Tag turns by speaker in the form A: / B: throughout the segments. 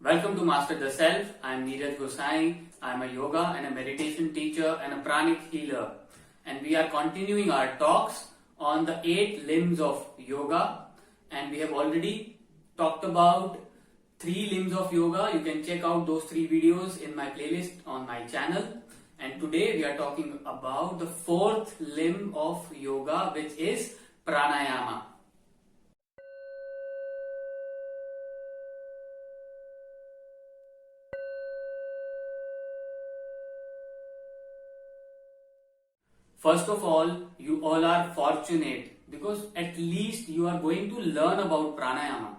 A: Welcome to Master the Self. I am Neeraj Gosai. I am a yoga and a meditation teacher and a pranic healer. And we are continuing our talks on the 8 limbs of yoga. And we have already talked about 3 limbs of yoga. You can check out those 3 videos in my playlist on my channel. And today we are talking about the 4th limb of yoga, which is pranayama. First of all, you all are fortunate because at least you are going to learn about pranayama.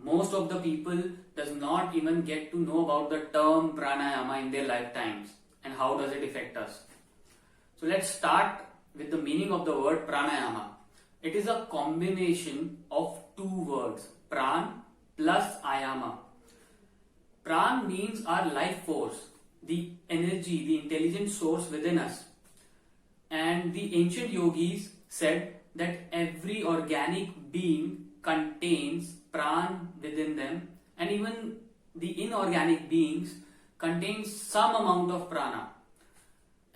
A: Most of the people does not even get to know about the term pranayama in their lifetimes and how does it affect us. So let's start with the meaning of the word pranayama. It is a combination of 2 words, pran plus ayama. Pran means our life force, the energy, the intelligent source within us. And the ancient yogis said that every organic being contains pran within them, and even the inorganic beings contain some amount of prana.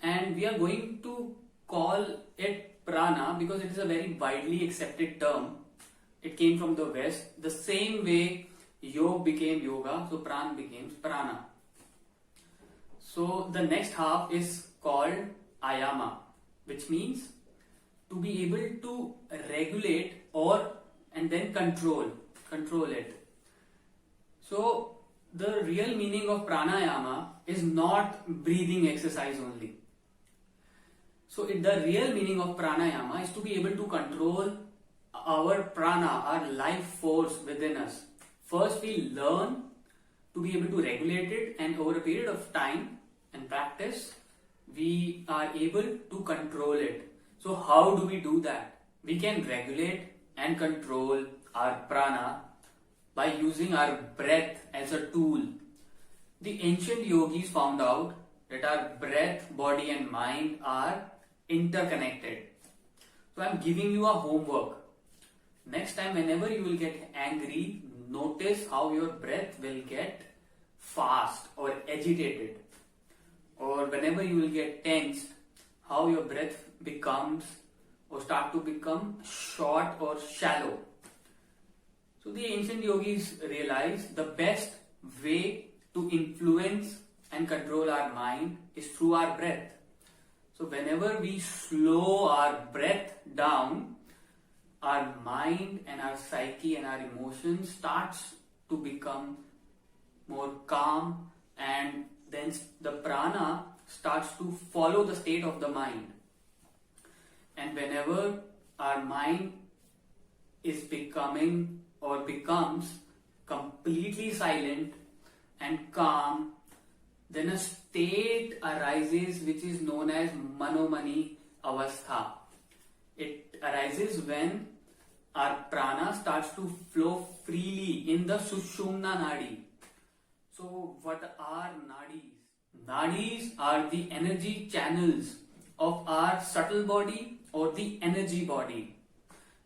A: And we are going to call it prana because it is a very widely accepted term. It came from the West. The same way yoga became yoga, so pran became prana. So the next half is called ayama, which means to be able to regulate and then control it. So the real meaning of pranayama is not breathing exercise only. So the real meaning of pranayama is to be able to control our prana, our life force within us. First we learn to be able to regulate it, and over a period of time and practice we are able to control it. So how do we do that? We can regulate and control our prana by using our breath as a tool. The ancient yogis found out that our breath, body and mind are interconnected. So I am giving you a homework. Next time whenever you will get angry, notice how your breath will get fast or agitated. Or whenever you will get tensed, how your breath becomes or start to become short or shallow. So the ancient yogis realized the best way to influence and control our mind is through our breath. So whenever we slow our breath down, our mind and our psyche and our emotions starts to become more calm, and then the prana starts to follow the state of the mind. And whenever our mind is becoming or becomes completely silent and calm, then a state arises which is known as manomani avastha. It arises when our prana starts to flow freely in the sushumna nadi. So what are nadis? Nadis are the energy channels of our subtle body or the energy body.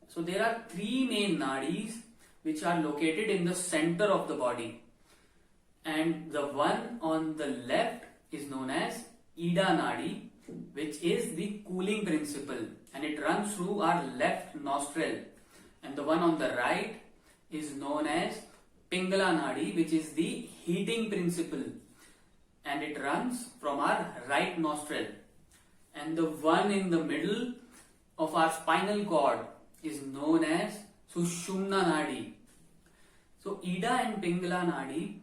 A: So there are 3 main nadis which are located in the center of the body. And the one on the left is known as Ida Nadi, which is the cooling principle, and it runs through our left nostril. And the one on the right is known as Pingala Nadi, which is the heating principle, and it runs from our right nostril. And the one in the middle of our spinal cord is known as Sushumna Nadi. So Ida and Pingala Nadi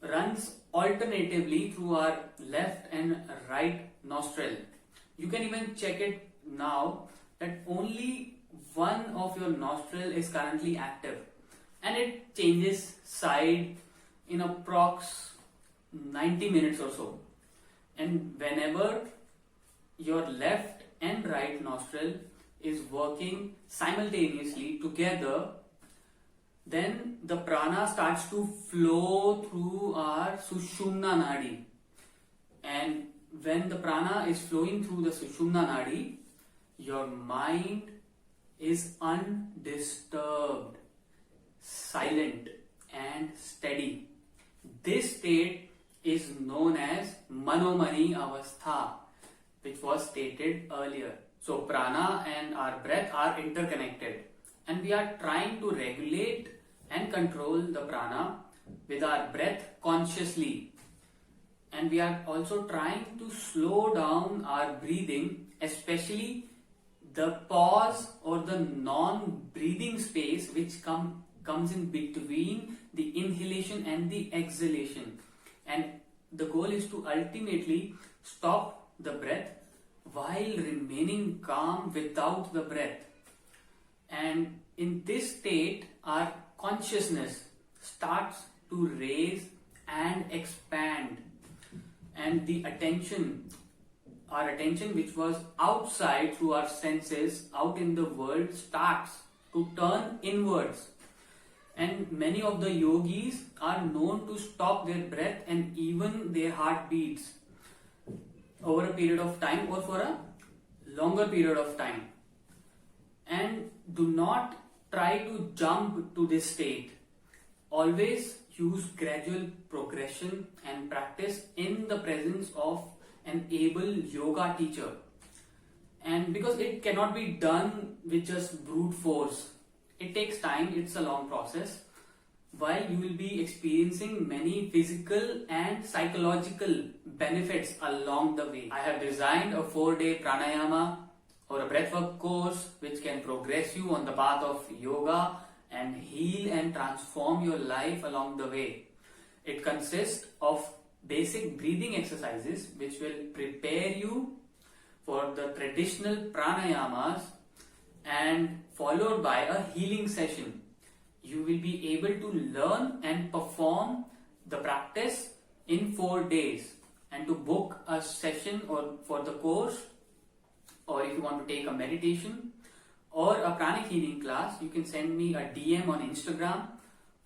A: runs alternatively through our left and right nostril. You can even check it now that only one of your nostril is currently active, and it changes side in approx 90 minutes or so. And whenever your left and right nostril is working simultaneously together, then the prana starts to flow through our sushumna nadi. And when the prana is flowing through the sushumna nadi, your mind is undisturbed, silent and steady. This state is known as Manomani Avastha, which was stated earlier. So prana and our breath are interconnected, and we are trying to regulate and control the prana with our breath consciously. And we are also trying to slow down our breathing, especially the pause or the non-breathing space which comes in between the inhalation and the exhalation. And the goal is to ultimately stop the breath while remaining calm without the breath. And in this state, our consciousness starts to raise and expand, and the our attention which was outside through our senses out in the world starts to turn inwards. And many of the yogis are known to stop their breath and even their heartbeats over a period of time or for a longer period of time. And do not try to jump to this state. Always use gradual progression and practice in the presence of an able yoga teacher. And because it cannot be done with just brute force, it takes time, it's a long process, while you will be experiencing many physical and psychological benefits along the way. I have designed a 4-day pranayama or a breathwork course which can progress you on the path of yoga and heal and transform your life along the way. It consists of basic breathing exercises which will prepare you for the traditional pranayamas, and followed by a healing session. You will be able to learn and perform the practice in 4 days. And to book a session or for the course, or if you want to take a meditation or a pranic healing class, you can send me a DM on Instagram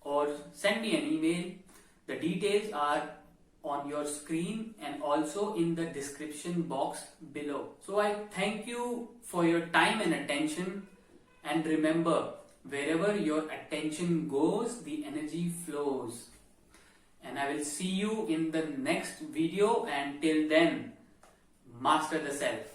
A: or send me an email. The details are on your screen and also in the description box below. So I thank you for your time and attention, and remember, wherever your attention goes, the energy flows. And I will see you in the next video, and till then, master the self.